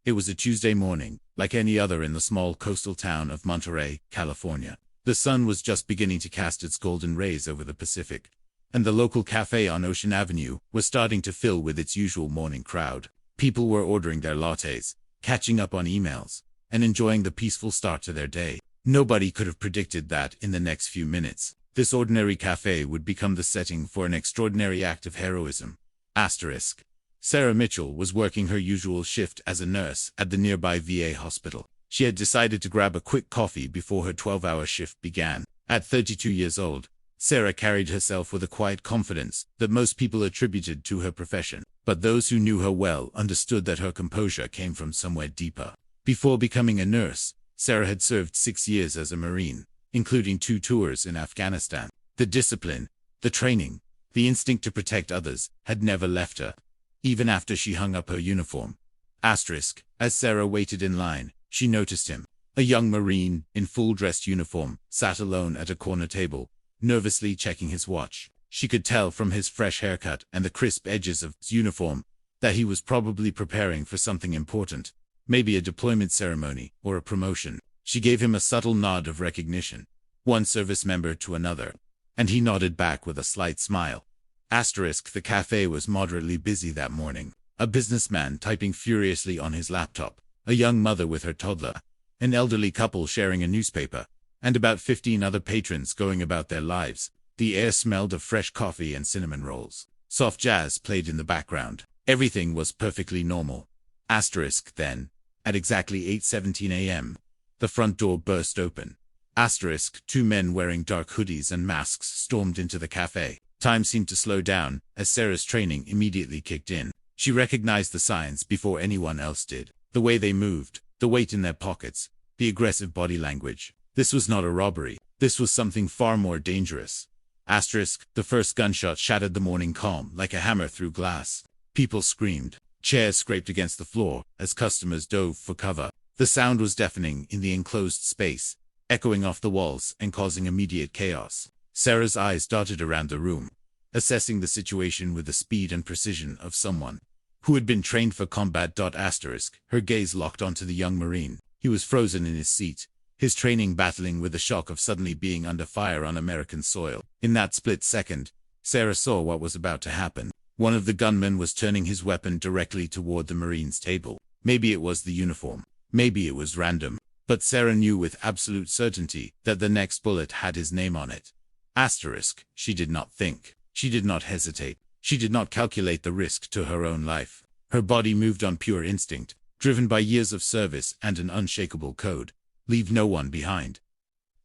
It was a Tuesday morning, like any other in the small coastal town of Monterey, California. The sun was just beginning to cast its golden rays over the Pacific, and the local cafe on Ocean Avenue was starting to fill with its usual morning crowd. People were ordering their lattes, catching up on emails, and enjoying the peaceful start to their day. Nobody could have predicted that in the next few minutes, this ordinary cafe would become the setting for an extraordinary act of heroism. Asterisk. Sarah Mitchell was working her usual shift as a nurse at the nearby VA hospital. She had decided to grab a quick coffee before her 12-hour shift began. At 32 years old, Sarah carried herself with a quiet confidence that most people attributed to her profession, but those who knew her well understood that her composure came from somewhere deeper. Before becoming a nurse, Sarah had served 6 years as a Marine, including 2 tours in Afghanistan. The discipline, the training, the instinct to protect others had never left her, even after she hung up her uniform. Asterisk. As Sarah waited in line, she noticed him. A young Marine, in full-dress uniform, sat alone at a corner table, nervously checking his watch. She could tell from his fresh haircut and the crisp edges of his uniform that he was probably preparing for something important, maybe a deployment ceremony or a promotion. She gave him a subtle nod of recognition, one service member to another, and he nodded back with a slight smile. Asterisk. The cafe was moderately busy that morning. A businessman typing furiously on his laptop, a young mother with her toddler, an elderly couple sharing a newspaper, and about 15 other patrons going about their lives. The air smelled of fresh coffee and cinnamon rolls. Soft jazz played in the background. Everything was perfectly normal. Asterisk. Then, at exactly 8:17 a.m., the front door burst open. Asterisk. 2 men wearing dark hoodies and masks stormed into the cafe. Time seemed to slow down as Sarah's training immediately kicked in. She recognized the signs before anyone else did. The way they moved, the weight in their pockets, the aggressive body language. This was not a robbery. This was something far more dangerous. Asterisk. The first gunshot shattered the morning calm like a hammer through glass. People screamed. Chairs scraped against the floor as customers dove for cover. The sound was deafening in the enclosed space, echoing off the walls and causing immediate chaos. Sarah's eyes darted around the room, assessing the situation with the speed and precision of someone who had been trained for combat. Asterisk. Her gaze locked onto the young Marine. He was frozen in his seat, his training battling with the shock of suddenly being under fire on American soil. In that split second, Sarah saw what was about to happen. One of the gunmen was turning his weapon directly toward the Marine's table. Maybe it was the uniform. Maybe it was random. But Sarah knew with absolute certainty that the next bullet had his name on it. Asterisk. She did not think. She did not hesitate. She did not calculate the risk to her own life. Her body moved on pure instinct, driven by years of service and an unshakable code. Leave no one behind.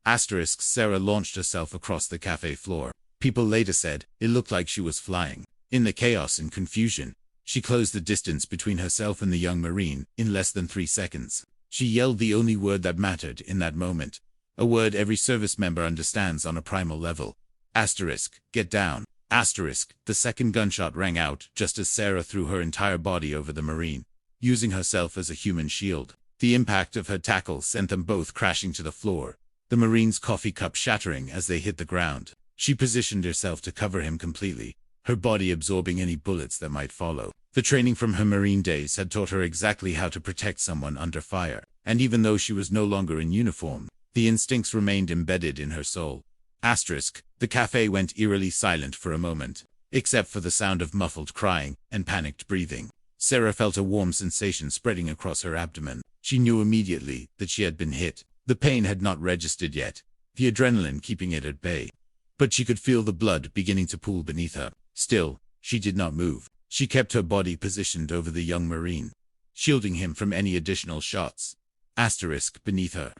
Asterisk. Sarah launched herself across the cafe floor. People later said it looked like she was flying. In the chaos and confusion, she closed the distance between herself and the young Marine in less than 3 seconds. She yelled the only word that mattered in that moment, a word every service member understands on a primal level. Asterisk. Get down. Asterisk. The second gunshot rang out just as Sarah threw her entire body over the Marine, using herself as a human shield. The impact of her tackle sent them both crashing to the floor, the Marine's coffee cup shattering as they hit the ground. She positioned herself to cover him completely, her body absorbing any bullets that might follow. The training from her Marine days had taught her exactly how to protect someone under fire, and even though she was no longer in uniform, the instincts remained embedded in her soul. Asterisk. The cafe went eerily silent for a moment, except for the sound of muffled crying and panicked breathing. Sarah felt a warm sensation spreading across her abdomen. She knew immediately that she had been hit. The pain had not registered yet, the adrenaline keeping it at bay. But she could feel the blood beginning to pool beneath her. Still, she did not move. She kept her body positioned over the young Marine, shielding him from any additional shots. Asterisk. Beneath her,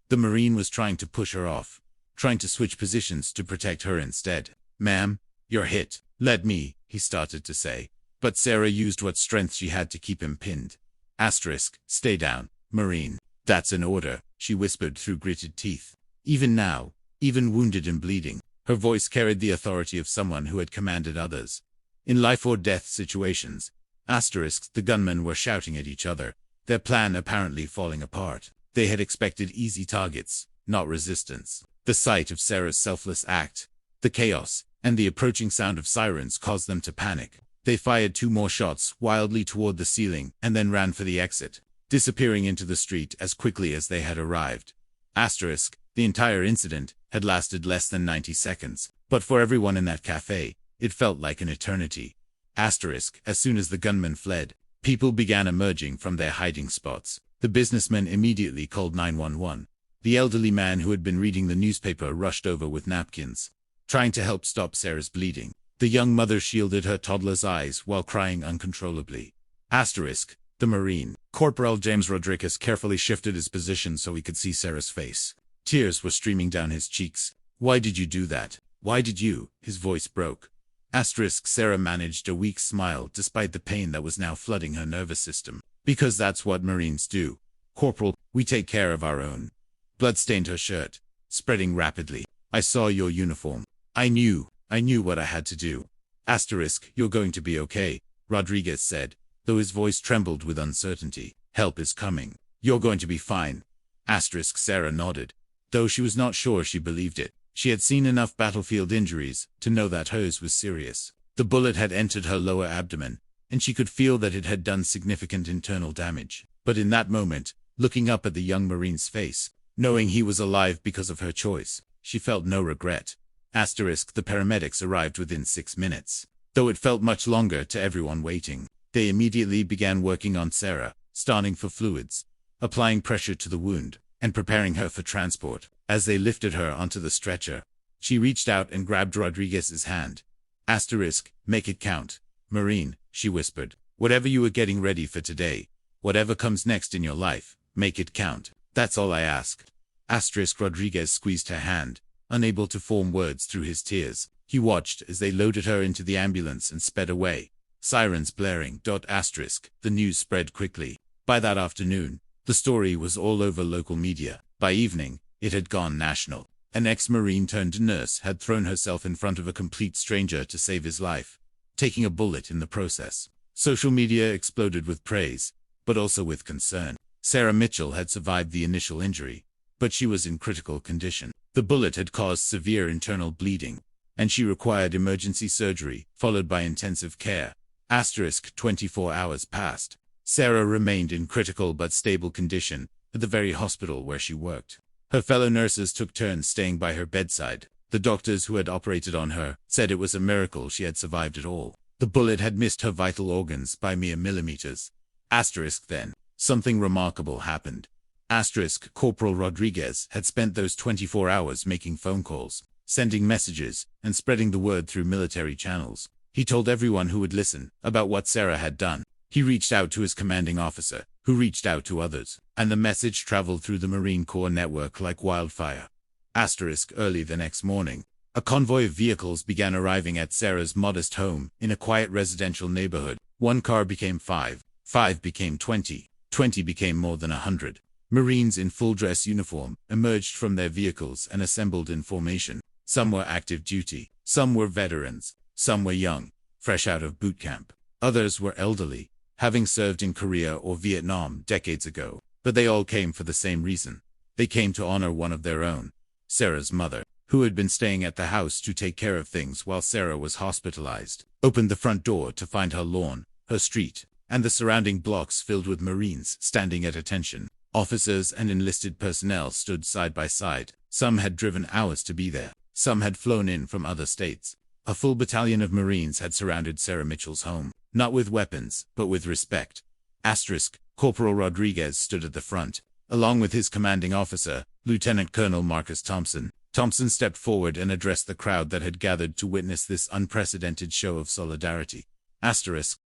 the Marine was trying to push her off, trying to switch positions to protect her instead. "Ma'am, you're hit." "Let me," he started to say, but Sarah used what strength she had to keep him pinned. Asterisk. Stay down, Marine. "That's an order," she whispered through gritted teeth. Even now, even wounded and bleeding, her voice carried the authority of someone who had commanded others. In life or death situations, asterisk, the gunmen were shouting at each other, their plan apparently falling apart. They had expected easy targets, not resistance. The sight of Sarah's selfless act, the chaos, and the approaching sound of sirens caused them to panic. They fired 2 more shots wildly toward the ceiling and then ran for the exit. disappearing into the street as quickly as they had arrived. Asterisk, the entire incident had lasted less than 90 seconds, but for everyone in that cafe, it felt like an eternity. Asterisk, as soon as the gunmen fled, people began emerging from their hiding spots. The businessman immediately called 911. The elderly man who had been reading the newspaper rushed over with napkins, trying to help stop Sarah's bleeding. The young mother shielded her toddler's eyes while crying uncontrollably. Asterisk, the Marine. Corporal James Rodriguez carefully shifted his position so he could see Sarah's face. Tears were streaming down his cheeks. "Why did you do that? Why did you?" His voice broke. Asterisk, Sarah managed a weak smile despite the pain that was now flooding her nervous system. "Because that's what Marines do. Corporal, we take care of our own." Blood stained her shirt, spreading rapidly. "I saw your uniform. I knew what I had to do." Asterisk, "You're going to be okay," Rodriguez said, though his voice trembled with uncertainty. "Help is coming. You're going to be fine." Asterisk, Sarah nodded, though she was not sure she believed it. She had seen enough battlefield injuries to know that hers was serious. The bullet had entered her lower abdomen, and she could feel that it had done significant internal damage. But in that moment, looking up at the young Marine's face, knowing he was alive because of her choice, she felt no regret. Asterisk, the paramedics arrived within 6 minutes. Though it felt much longer to everyone waiting, they immediately began working on Sarah, starting for fluids, applying pressure to the wound, and preparing her for transport. As they lifted her onto the stretcher, she reached out and grabbed Rodriguez's hand. Asterisk, "Make it count. Marine," she whispered. "Whatever you were getting ready for today, whatever comes next in your life, make it count. That's all I ask." Asterisk, Rodriguez squeezed her hand, unable to form words through his tears. He watched as they loaded her into the ambulance and sped away. Sirens blaring. Asterisk, the news spread quickly. By that afternoon, the story was all over local media. By evening, it had gone national. An ex-Marine turned nurse had thrown herself in front of a complete stranger to save his life, taking a bullet in the process. Social media exploded with praise, but also with concern. Sarah Mitchell had survived the initial injury, but she was in critical condition. The bullet had caused severe internal bleeding, and she required emergency surgery, followed by intensive care. Asterisk, 24 hours passed. Sarah remained in critical but stable condition at the very hospital where she worked. Her fellow nurses took turns staying by her bedside. The doctors who had operated on her said it was a miracle she had survived at all. The bullet had missed her vital organs by mere millimeters. Asterisk, then, something remarkable happened. Asterisk, Corporal Rodriguez had spent those 24 hours making phone calls, sending messages, and spreading the word through military channels. He told everyone who would listen about what Sarah had done. He reached out to his commanding officer, who reached out to others, and the message traveled through the Marine Corps network like wildfire. Asterisk, early the next morning, a convoy of vehicles began arriving at Sarah's modest home in a quiet residential neighborhood. 1 car became 5, 5 became 20, 20 became more than 100. Marines in full dress uniform emerged from their vehicles and assembled in formation. Some were active duty, some were veterans, some were young, fresh out of boot camp. Others were elderly, having served in Korea or Vietnam decades ago. But they all came for the same reason. They came to honor one of their own, Sarah's mother, who had been staying at the house to take care of things while Sarah was hospitalized. Opened the front door to find her lawn, her street, and the surrounding blocks filled with Marines standing at attention. Officers and enlisted personnel stood side by side. Some had driven hours to be there. Some had flown in from other states. A full battalion of Marines had surrounded Sarah Mitchell's home, not with weapons, but with respect. Asterisk, Corporal Rodriguez stood at the front, along with his commanding officer, Lieutenant Colonel Marcus Thompson. Thompson stepped forward and addressed the crowd that had gathered to witness this unprecedented show of solidarity. Asterisk.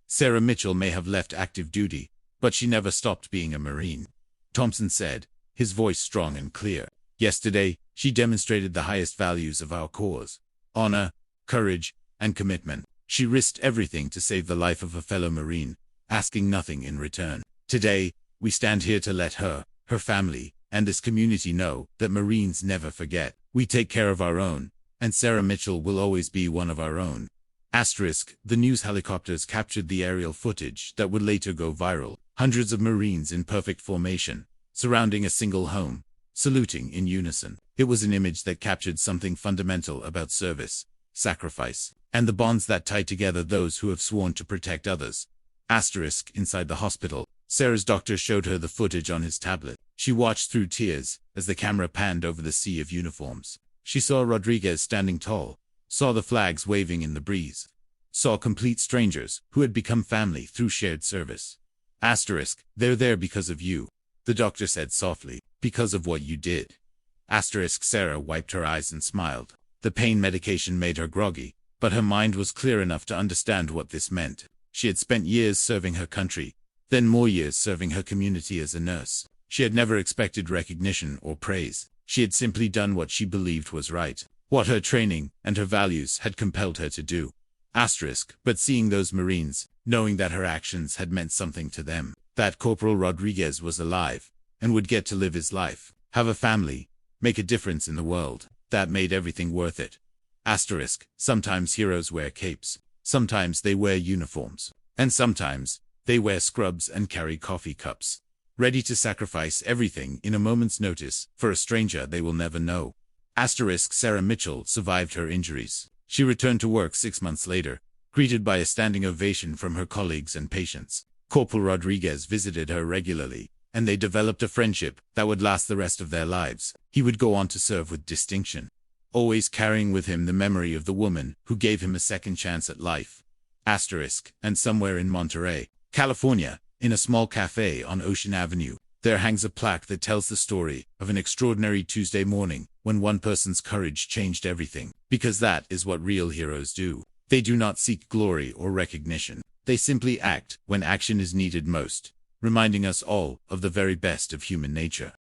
Sarah Mitchell may have left active duty, but she never stopped being a Marine. Thompson said, his voice strong and clear. Yesterday, she demonstrated the highest values of our cause: honor, courage, and commitment. She risked everything to save the life of a fellow Marine, asking nothing in return. Today, we stand here to let her, her family, and this community know that Marines never forget. We take care of our own, and Sarah Mitchell will always be one of our own. Asterisk, the news helicopters captured the aerial footage that would later go viral. Hundreds of Marines in perfect formation, surrounding a single home, saluting in unison. It was an image that captured something fundamental about service, sacrifice, and the bonds that tie together those who have sworn to protect others. Inside the hospital, Sarah's doctor showed her the footage on his tablet. She watched through tears as the camera panned over the sea of uniforms. She saw Rodriguez standing tall, saw the flags waving in the breeze, saw complete strangers who had become family through shared service. They're there because of you, the doctor said softly, because of what you did. Sarah wiped her eyes and smiled. The pain medication made her groggy, but her mind was clear enough to understand what this meant. She had spent years serving her country, then more years serving her community as a nurse. She had never expected recognition or praise. She had simply done what she believed was right, what her training and her values had compelled her to do. But seeing those Marines, knowing that her actions had meant something to them, that Corporal Rodriguez was alive and would get to live his life, have a family, make a difference in the world, that made everything worth it. Sometimes heroes wear capes, sometimes they wear uniforms, and sometimes they wear scrubs and carry coffee cups, ready to sacrifice everything in a moment's notice for a stranger they will never know. Sarah Mitchell survived her injuries. She returned to work 6 months later, greeted by a standing ovation from her colleagues and patients. Corporal Rodriguez visited her regularly, and they developed a friendship that would last the rest of their lives. He would go on to serve with distinction, always carrying with him the memory of the woman who gave him a second chance at life. And somewhere in Monterey, California, in a small cafe on Ocean Avenue, there hangs a plaque that tells the story of an extraordinary Tuesday morning when one person's courage changed everything. Because that is what real heroes do. They do not seek glory or recognition. They simply act when action is needed most, reminding us all of the very best of human nature.